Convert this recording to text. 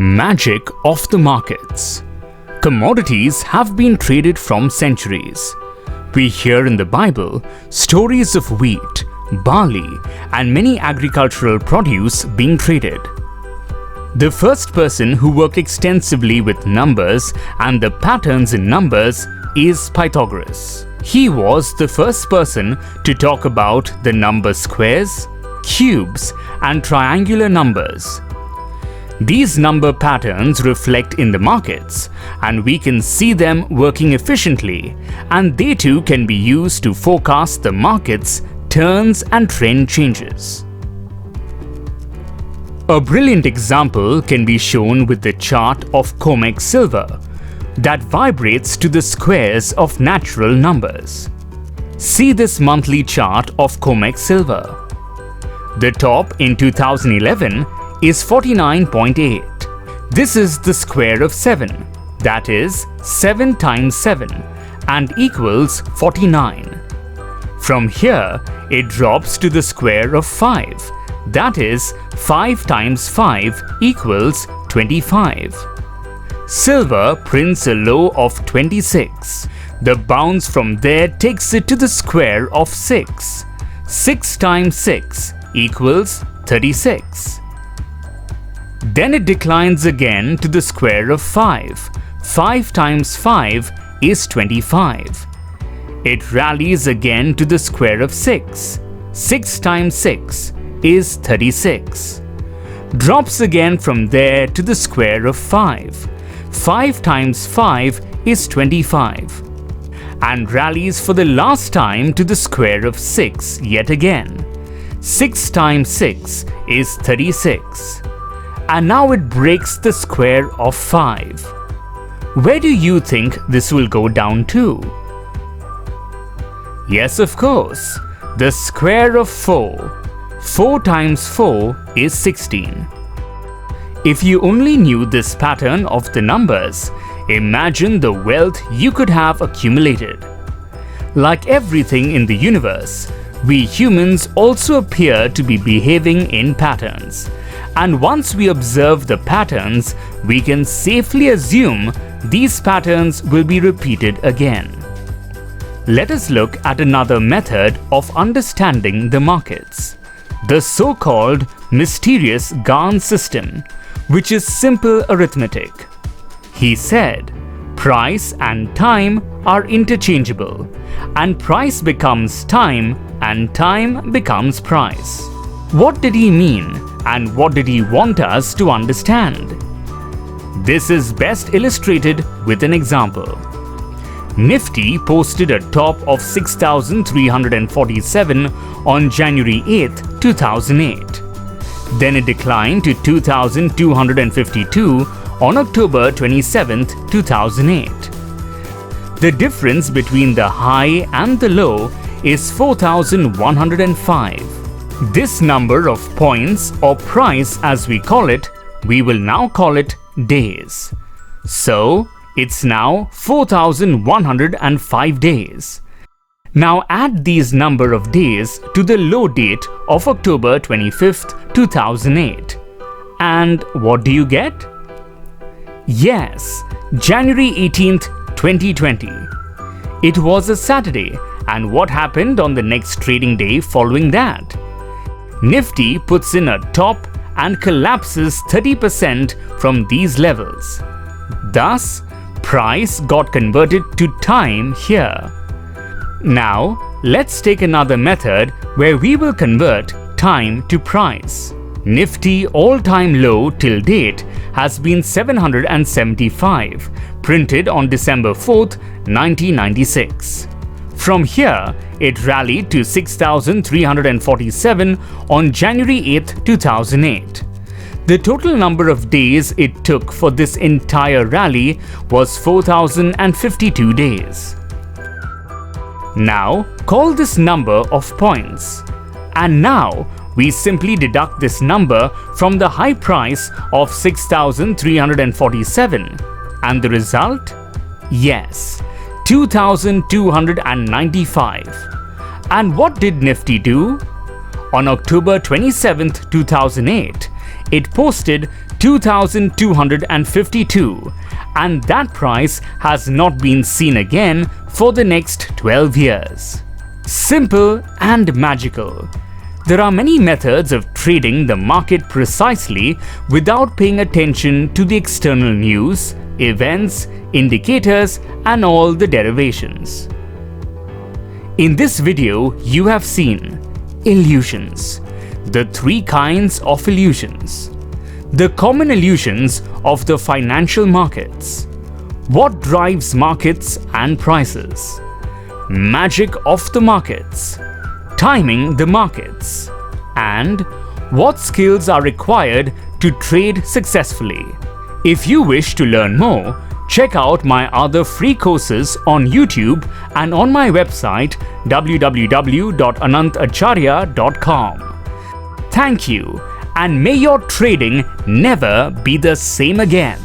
Magic of the markets. Commodities have been traded from centuries. We hear in the Bible stories of wheat, barley, and many agricultural produce being traded. The first person who worked extensively with numbers and the patterns in numbers is Pythagoras. He was the first person to talk about the number squares, cubes, and triangular numbers. These number patterns reflect in the markets, and we can see them working efficiently, and they too can be used to forecast the market's turns and trend changes. A brilliant example can be shown with the chart of COMEX silver that vibrates to the squares of natural numbers. See this monthly chart of COMEX silver. The top in 2011 is 49.8. This is the square of 7, that is 7 times 7, and equals 49. From here, it drops to the square of 5, that is 5 times 5 equals 25. Silver prints a low of 26. The bounce from there takes it to the square of 6. 6 times 6 equals 36. Then it declines again to the square of 5. 5 times 5 is 25. It rallies again to the square of 6. 6 times 6 is 36. Drops again from there to the square of 5. 5 times 5 is 25. And rallies for the last time to the square of 6 yet again. 6 times 6 is 36. And now it breaks the square of 5. Where do you think this will go down to? Yes, of course, the square of 4. 4 times 4 is 16. If you only knew this pattern of the numbers, imagine the wealth you could have accumulated. Like everything in the universe, we humans also appear to be behaving in patterns. And once we observe the patterns, we can safely assume these patterns will be repeated again. Let us look at another method of understanding the markets, the so-called mysterious Gann system, which is simple arithmetic. He said, price and time are interchangeable, and price becomes time and time becomes price. What did he mean? And what did he want us to understand? This is best illustrated with an example. Nifty posted a top of 6,347 on January 8, 2008. Then it declined to 2,252 on October 27, 2008. The difference between the high and the low is 4,105. This number of points, or price as we call it, we will now call it days. So, it's now 4,105 days. Now add these number of days to the low date of October 25th, 2008. And what do you get? Yes, January 18th, 2020. It was a Saturday, and what happened on the next trading day following that? Nifty puts in a top and collapses 30% from these levels. Thus, price got converted to time here. Now, let's take another method where we will convert time to price. Nifty all-time low till date has been 775, printed on December 4th, 1996. From here, it rallied to 6,347 on January 8, 2008. The total number of days it took for this entire rally was 4,052 days. Now, call this number of points. And now, we simply deduct this number from the high price of 6,347. And the result? Yes, 2,295. And what did Nifty do? On October 27, 2008, it posted 2,252, and that price has not been seen again for the next 12 years. Simple and magical. There are many methods of trading the market precisely without paying attention to the external news, events, indicators, and all the derivations. In this video, you have seen illusions, the three kinds of illusions, the common illusions of the financial markets, what drives markets and prices, magic of the markets, timing the markets, and what skills are required to trade successfully. If you wish to learn more, check out my other free courses on YouTube and on my website www.anantacharya.com. Thank you, and may your trading never be the same again.